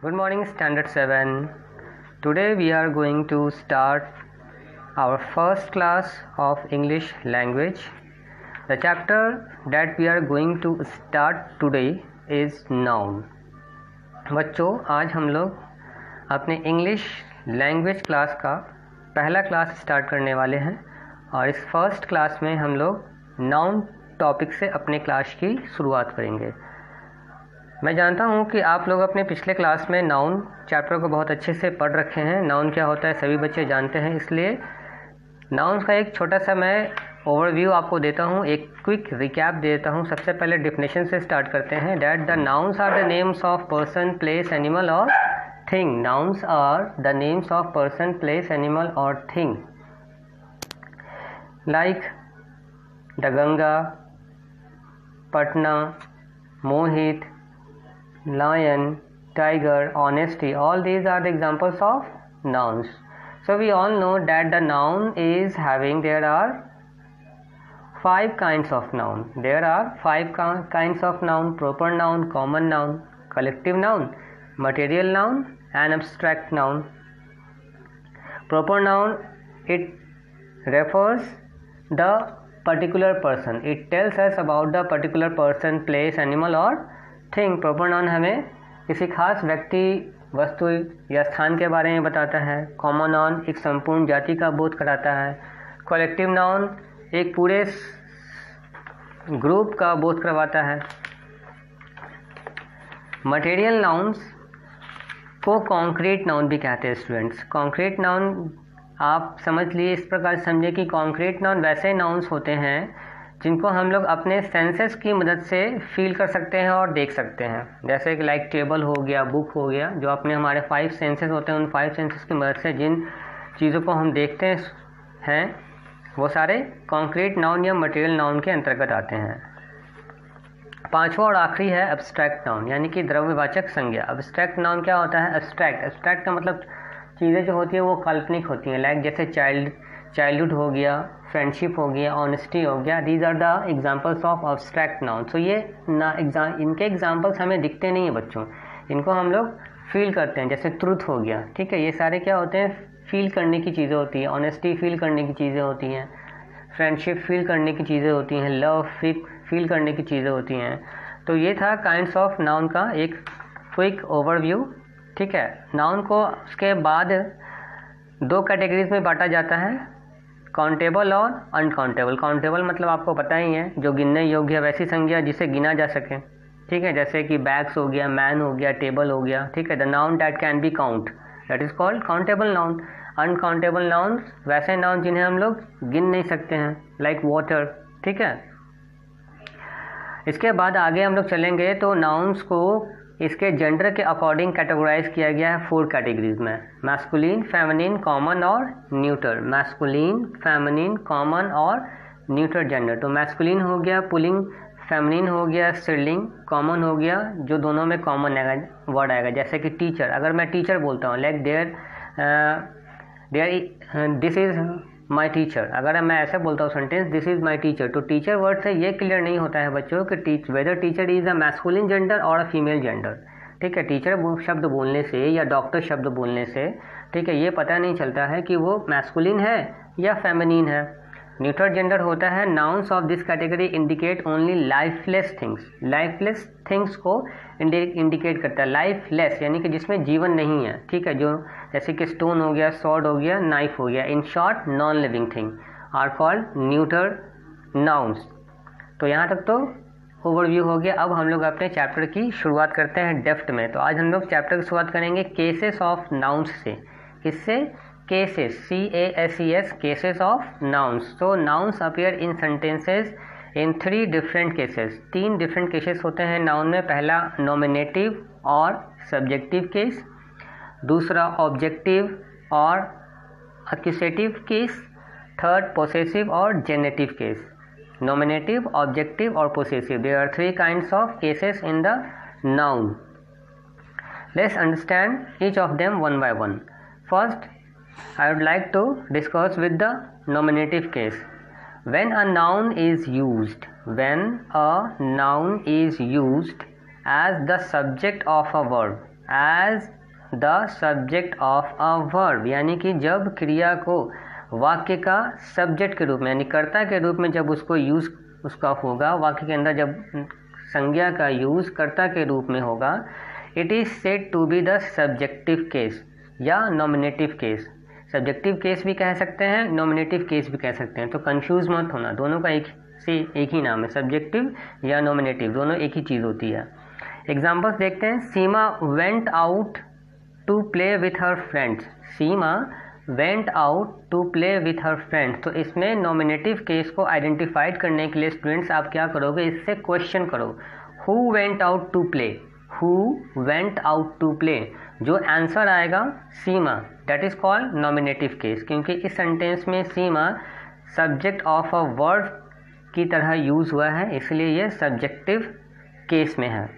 Good morning, Standard 7. Today we are going to start our first class of English language. The chapter that we are going to start today is noun. बच्चों, आज हम लोग अपने English language class का पहला class start करने वाले हैं और इस फर्स्ट क्लास में हम लोग नाउन टॉपिक से अपने क्लास की शुरुआत करेंगे। मैं जानता हूं कि आप लोग अपने पिछले क्लास में नाउन चैप्टर को बहुत अच्छे से पढ़ रखे हैं। नाउन क्या होता है सभी बच्चे जानते हैं, इसलिए नाउन्स का एक छोटा सा मैं ओवरव्यू आपको देता हूं, एक क्विक रिकैप देता हूं। सबसे पहले डेफिनेशन से स्टार्ट करते हैं। That the nouns are the names of person, place, animal और thing. Nouns are the names of person, place, animal और thing. Like the Ganga, Patna, Mohit, lion, tiger, honesty, all these are the examples of nouns. So we all know that the noun is having, there are 5 kinds of noun. There are 5 kinds of noun: proper noun, common noun, collective noun, material noun and abstract noun. Proper noun, it refers the particular person. It tells us about the particular person, place, animal or thing. Proper noun हमें किसी खास व्यक्ति, वस्तु या स्थान के बारे में बताता है। कॉमन नाउन एक संपूर्ण जाति का बोध कराता है। कलेक्टिव नाउन एक पूरे ग्रुप का बोध करवाता है। मटेरियल नाउन्स को कॉन्क्रीट नाउन भी कहते हैं स्टूडेंट्स। कॉन्क्रीट नाउन आप समझ लिए, इस प्रकार समझिए कि कॉन्क्रीट नाउन वैसे नाउन्स होते हैं जिनको हम लोग अपने सेंसेस की मदद से फील कर सकते हैं और देख सकते हैं। जैसे कि लाइक टेबल हो गया, बुक हो गया, जो अपने हमारे 5 सेंसेस होते हैं, उन 5 सेंसेस की मदद से जिन चीज़ों को हम देखते हैं वो सारे कॉन्क्रीट नाउन या मटेरियल नाउन के अंतर्गत आते हैं। पांचवा और आखिरी है एब्स्ट्रैक्ट नाउन, यानी कि द्रव्यवाचक संज्ञा। एब्स्ट्रैक्ट नाउन क्या होता है? एब्स्ट्रैक्ट का मतलब चीज़ें जो होती है वो काल्पनिक होती हैं। लाइक जैसे चाइल्डहुड हो गया, फ्रेंडशिप हो गया, ऑनेस्टी हो गया। These are the examples of abstract noun. So ये इनके एग्जाम्पल्स हमें दिखते नहीं हैं बच्चों, इनको हम लोग फील करते हैं। जैसे ट्रूथ हो गया, ठीक है, ये सारे क्या होते हैं? फील करने की चीज़ें होती हैं। ऑनेस्टी फील करने की चीज़ें होती हैं। फ्रेंडशिप फील करने की चीज़ें होती हैं। लव फील करने की चीज़ें होती हैं। तो ये था काइंड्स ऑफ नाउन का एक क्विक ओवरव्यू, ठीक है। नाउन को उसके बाद 2 कैटेगरीज में बांटा जाता है, काउंटेबल और अनकाउंटेबल। काउंटेबल मतलब आपको पता ही है, जो गिनने योग्य, वैसी संज्ञा जिसे गिना जा सके, ठीक है। जैसे कि बैग्स हो गया, मैन हो गया, टेबल हो गया, ठीक है। The noun that can be count, that is called countable noun. Uncountable noun वैसे नाउन जिन्हें हम लोग गिन नहीं सकते हैं, लाइक वाटर, ठीक है। इसके बाद आगे हम लोग चलेंगे तो नाउन्स को इसके जेंडर के अकॉर्डिंग कैटेगराइज किया गया है 4 कैटेगरीज में: मैस्कुलिन, फेमिनिन, कॉमन और न्यूटर। मैस्कुलिन, फेमिनिन, कॉमन और न्यूटर जेंडर। तो मैस्कुलिन हो गया पुलिंग, फेमिनिन हो गया स्त्रीलिंग, कॉमन हो गया जो दोनों में कॉमन आएगा वर्ड आएगा। जैसे कि टीचर, अगर मैं टीचर बोलता हूँ, like this is my teacher, अगर मैं ऐसे बोलता हूँ sentence this is my teacher, तो टीचर वर्ड से ये क्लियर नहीं होता है बच्चों कि whether teacher is a masculine gender और अ फीमेल जेंडर, ठीक है। टीचर शब्द बोलने से या डॉक्टर शब्द बोलने से, ठीक है, ये पता नहीं चलता है कि वो मैस्कुलिन है या फेमिनिन है। न्यूटर जेंडर होता है nouns of this category indicate only lifeless things. Lifeless things को इंडिकेट करता है। लाइफलेस यानी कि जिसमें जीवन नहीं है, ठीक है, जो जैसे कि स्टोन हो गया, सॉर्ड हो गया, नाइफ हो गया। In short non living thing are called neuter nouns. तो यहाँ तक तो ओवरव्यू हो गया। अब हम लोग अपने चैप्टर की शुरुआत करते हैं डेप्थ में। तो आज हम लोग चैप्टर की शुरुआत करेंगे केसेस ऑफ नाउन्स से। किससे? Cases, CASES, cases of nouns. तो nouns appear in sentences in 3 different cases. 3 different cases होते हैं नाउन में। पहला नॉमिनेटिव और सब्जेक्टिव केस, दूसरा ऑब्जेक्टिव और एक्यूसेटिव केस, थर्ड पोसेसिव और जेनेटिव केस। नॉमिनेटिव, ऑब्जेक्टिव और possessive, there are 3 kinds of cases in the noun. Let's understand each of them one by one. First I would like to discuss with the nominative case. When a noun is used as the subject of a verb, as the subject of a verb, यानी कि जब क्रिया को वाक्य का subject के रूप में यानी कर्ता के रूप में जब उसको यूज़ उसका होगा, वाक्य के अंदर जब संज्ञा का यूज़ कर्ता के रूप में होगा, it is said to be the subjective case या नॉमिनेटिव केस। सब्जेक्टिव केस भी कह सकते हैं, नॉमिनेटिव केस भी कह सकते हैं, तो कंफ्यूज मत होना, दोनों का एक ही नाम है, सब्जेक्टिव या नॉमिनेटिव, दोनों एक ही चीज़ होती है। एग्जाम्पल्स देखते हैं। Seema went out to play with her friends. Seema went out to play with her friends, तो इसमें नॉमिनेटिव केस को आइडेंटिफाइड करने के लिए स्टूडेंट्स आप क्या करोगे, इससे क्वेश्चन करो, who went out to play, who went out to play, जो आंसर आएगा Seema, that is called nominative case, क्योंकि इस सेंटेंस में Seema subject of a verb की तरह यूज़ हुआ है, इसलिए ये सब्जेक्टिव केस में है।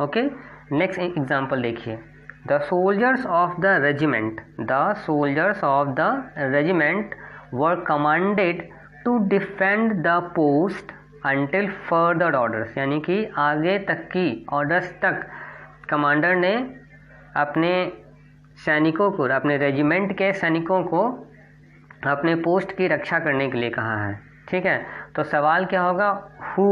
ओके, नेक्स्ट एग्जांपल देखिए। The soldiers of the regiment, the soldiers of the regiment were commanded to defend the post until further orders, यानी कि आगे तक की ऑर्डर्स तक कमांडर ने अपने सैनिकों को, अपने रेजिमेंट के सैनिकों को अपने पोस्ट की रक्षा करने के लिए कहा है। ठीक है, तो सवाल क्या होगा, who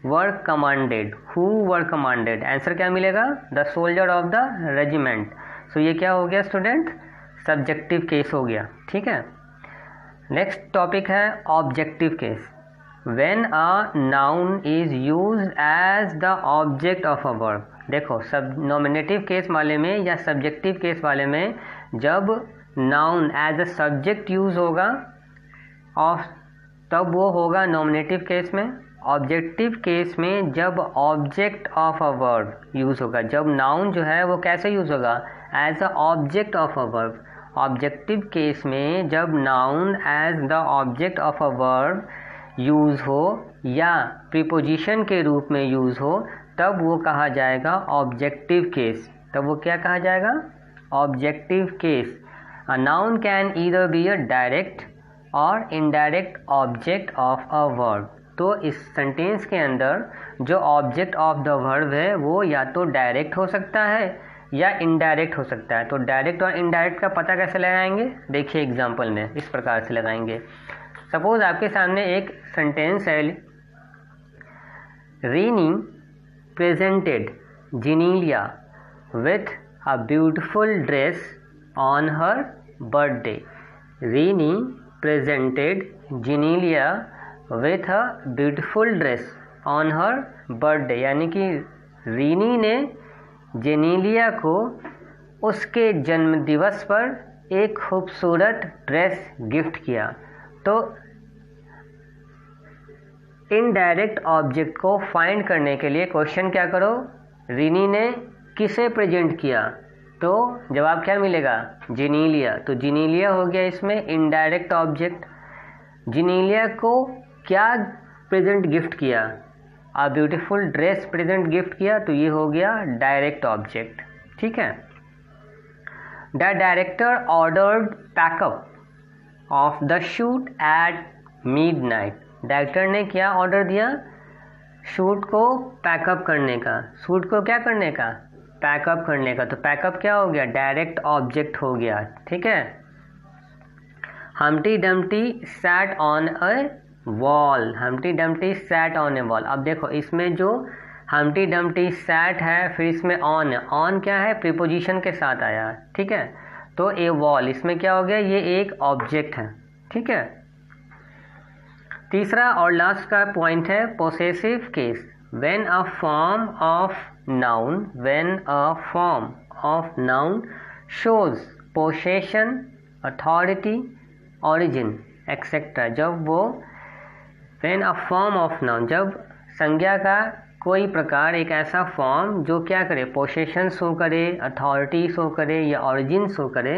were commanded, who were commanded, answer क्या मिलेगा, the soldier of the regiment. So ये क्या हो गया स्टूडेंट, सब्जेक्टिव केस हो गया। ठीक है, नेक्स्ट टॉपिक है objective case. When a noun is used as the object of a verb, देखो सब नॉमिनेटिव केस वाले में या सब्जेक्टिव केस वाले में जब noun as a subject use होगा और तब वो होगा नॉमिनेटिव केस में। ऑब्जेक्टिव केस में जब object of a verb use होगा, जब नाउन जो है वो कैसे यूज़ होगा, as a object of a verb. Objective case में जब noun as the object of a verb use हो या प्रीपोजिशन के रूप में यूज़ हो, तब वो कहा जाएगा ऑब्जेक्टिव केस। तब वो क्या कहा जाएगा, objective case. A noun can either be a direct और indirect object of a verb. तो इस सेंटेंस के अंदर जो ऑब्जेक्ट ऑफ द वर्ब है वो या तो डायरेक्ट हो सकता है या इनडायरेक्ट हो सकता है। तो डायरेक्ट और इनडायरेक्ट का पता कैसे लगाएंगे, देखिए एग्जांपल में इस प्रकार से लगाएंगे। सपोज आपके सामने एक सेंटेंस है, René presented Genelia with a beautiful dress on her birthday. René presented Genelia with a beautiful dress on her birthday, यानी कि रीनी ने जेनीलिया को उसके जन्मदिवस पर एक खूबसूरत ड्रेस गिफ्ट किया। तो इनडायरेक्ट ऑब्जेक्ट को फाइंड करने के लिए क्वेश्चन क्या करो, रीनी ने किसे प्रेजेंट किया, तो जवाब क्या मिलेगा, जिनीलिया। तो जिनीलिया हो गया इसमें इनडायरेक्ट ऑब्जेक्ट। जिनीलिया को क्या प्रेजेंट गिफ्ट किया, a beautiful dress present gift किया, तो ये हो गया डायरेक्ट ऑब्जेक्ट। ठीक है, the director ordered pack up of the shoot at midnight. Director ने क्या ऑर्डर दिया, शूट को पैकअप करने का। शूट को क्या करने का, पैकअप करने का। तो पैकअप क्या हो गया, डायरेक्ट ऑब्जेक्ट हो गया। ठीक है, Humpty Dumpty sat on a wall, Humpty Dumpty sat on A wall. अब देखो इसमें जो हम्टी डम्टी सैट है, फिर इसमें ऑन है, ऑन क्या है, प्रीपोजिशन के साथ आया। ठीक है, तो ए वॉल इसमें क्या हो गया, ये एक ऑब्जेक्ट है। ठीक है, तीसरा और लास्ट का पॉइंट है possessive case. When a form of noun, when a form of noun shows possession, authority, origin etcetera. जब वो when a form of noun, जब संज्ञा का कोई प्रकार एक ऐसा फॉर्म जो क्या करे, पोसेशन शो करे, अथॉरिटी शो करे या ऑरिजिन शो करे,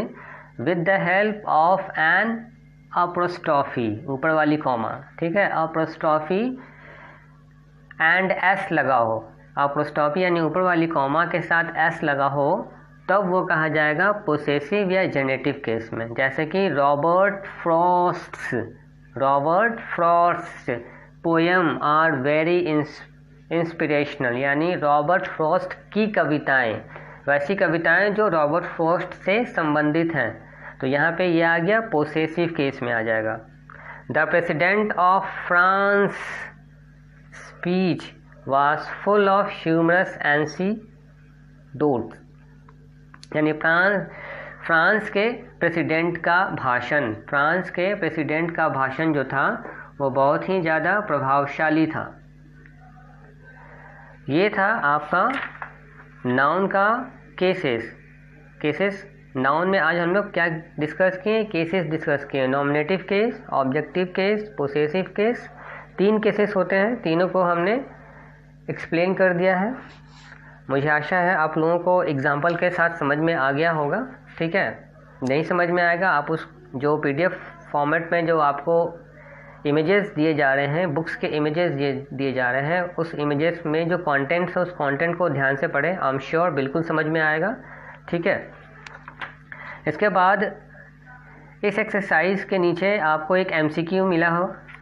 with the help of an apostrophe, ऊपर वाली कॉमा। ठीक है, अपोस्ट्रोफी एंड एस लगा हो, अपोस्ट्रोफी यानी ऊपर वाली कॉमा के साथ एस लगा हो, तब वो कहा जाएगा पोसेसिव या जेनेटिव केस में। जैसे कि Robert Frost poem are very inspirational, यानी रॉबर्ट फ्रॉस्ट की कविताएं वैसी कविताएं जो रॉबर्ट फ्रॉस्ट से संबंधित हैं। तो यहाँ पे ये आ गया, पोसेसिव केस में आ जाएगा। The president of France speech was full of humorous anecdotes, यानी फ्रांस के प्रेसिडेंट का भाषण जो था वो बहुत ही ज़्यादा प्रभावशाली था। ये था आपका नाउन का केसेस। नाउन में आज हम लोग क्या डिस्कस किए? केसेस डिस्कस किए। Nominative case, objective case, possessive case, 3 cases होते हैं। तीनों को हमने एक्सप्लेन कर दिया है। मुझे आशा है आप लोगों को एग्जाम्पल के साथ समझ में आ गया होगा। ठीक है, नहीं समझ में आएगा आप उस जो PDF फॉर्मेट में जो आपको इमेजेस दिए जा रहे हैं, बुक्स के इमेजेस दिए जा रहे हैं, उस इमेजेस में जो कंटेंट्स है उस कंटेंट को ध्यान से पढ़ें। आई एम श्योर बिल्कुल समझ में आएगा। ठीक है, इसके बाद इस एक्सरसाइज के नीचे आपको एक MCQ मिला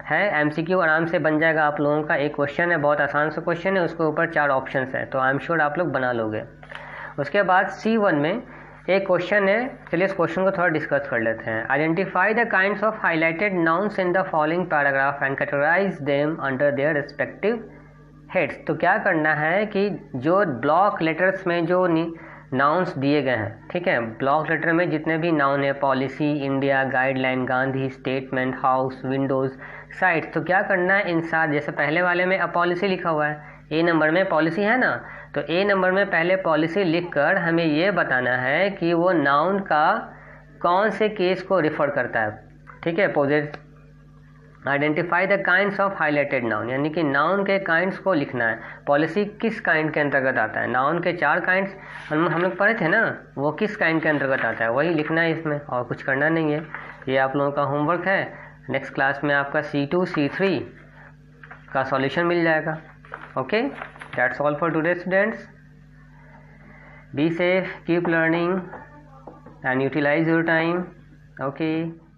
है। MCQ आराम से बन जाएगा आप लोगों का। एक क्वेश्चन है, बहुत आसान सा क्वेश्चन है, उसके ऊपर 4 ऑप्शंस है, तो आई एम श्योर आप लोग बना लोगे। उसके बाद C1 में एक क्वेश्चन है, चलिए इस क्वेश्चन को थोड़ा डिस्कस कर लेते हैं। Identify the kinds of highlighted nouns in the following paragraph and categorize them under their respective heads. तो क्या करना है कि जो ब्लॉक लेटर्स में जो नाउन्स दिए गए हैं, ठीक है, ब्लॉक लेटर में जितने भी नाउन है, policy, India, guideline, Gandhi, statement, house, Windows, sites, तो क्या करना है इन साथ, जैसे पहले वाले में पॉलिसी लिखा हुआ है, A नंबर में पॉलिसी है ना, तो A नंबर में पहले पॉलिसी लिखकर हमें ये बताना है कि वो नाउन का कौन से केस को रिफ़र करता है। ठीक है, identify the kinds of highlighted noun, यानी कि नाउन के काइंड्स को लिखना है। पॉलिसी किस काइंड के अंतर्गत आता है? नाउन के 4 काइंड्स हम लोग पढ़े थे ना, वो किस काइंड के अंतर्गत आता है वही लिखना है इसमें, और कुछ करना नहीं है। ये आप लोगों का होमवर्क है। नेक्स्ट क्लास में आपका C2 C3 का सॉल्यूशन मिल जाएगा। Okay, that's all for today students. Be safe, keep learning and utilize your time. Okay.